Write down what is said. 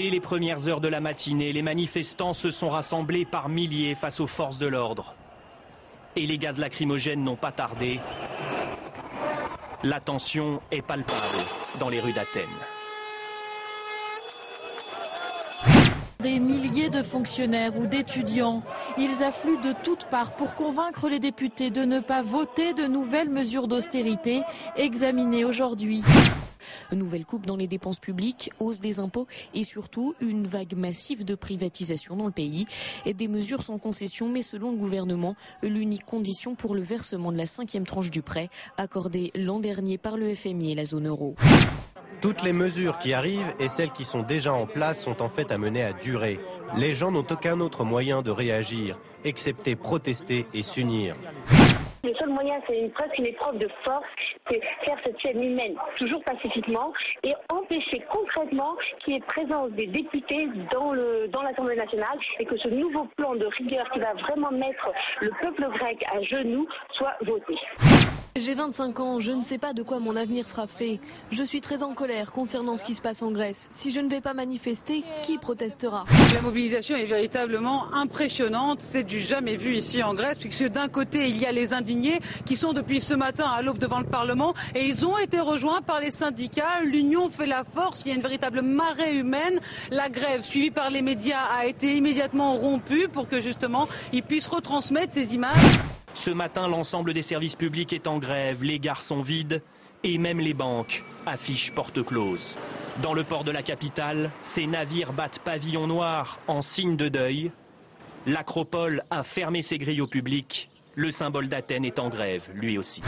Dès les premières heures de la matinée, les manifestants se sont rassemblés par milliers face aux forces de l'ordre. Et les gaz lacrymogènes n'ont pas tardé. La tension est palpable dans les rues d'Athènes. Des milliers de fonctionnaires ou d'étudiants, ils affluent de toutes parts pour convaincre les députés de ne pas voter de nouvelles mesures d'austérité examinées aujourd'hui. Une nouvelle coupe dans les dépenses publiques, hausse des impôts et surtout une vague massive de privatisation dans le pays. Et des mesures sans concession, mais selon le gouvernement, l'unique condition pour le versement de la 5e tranche du prêt accordé l'an dernier par le FMI et la zone euro. Toutes les mesures qui arrivent et celles qui sont déjà en place sont en fait amenées à durer. Les gens n'ont aucun autre moyen de réagir, excepté protester et s'unir. Le seul moyen, c'est presque une épreuve de force, c'est faire cette chaîne humaine, toujours pacifiquement, et empêcher concrètement qu'il y ait présence des députés dans l'Assemblée nationale et que ce nouveau plan de rigueur qui va vraiment mettre le peuple grec à genoux soit voté. J'ai 25 ans, je ne sais pas de quoi mon avenir sera fait. Je suis très en colère concernant ce qui se passe en Grèce. Si je ne vais pas manifester, qui protestera? La mobilisation est véritablement impressionnante. C'est du jamais vu ici en Grèce, puisque d'un côté, il y a les indignés qui sont depuis ce matin à l'aube devant le Parlement et ils ont été rejoints par les syndicats. L'union fait la force, il y a une véritable marée humaine. La grève suivie par les médias a été immédiatement rompue pour que justement ils puissent retransmettre ces images. Ce matin, l'ensemble des services publics est en grève, les gares sont vides et même les banques affichent porte close. Dans le port de la capitale, ces navires battent pavillon noir en signe de deuil. L'Acropole a fermé ses grilles au public. Le symbole d'Athènes est en grève, lui aussi.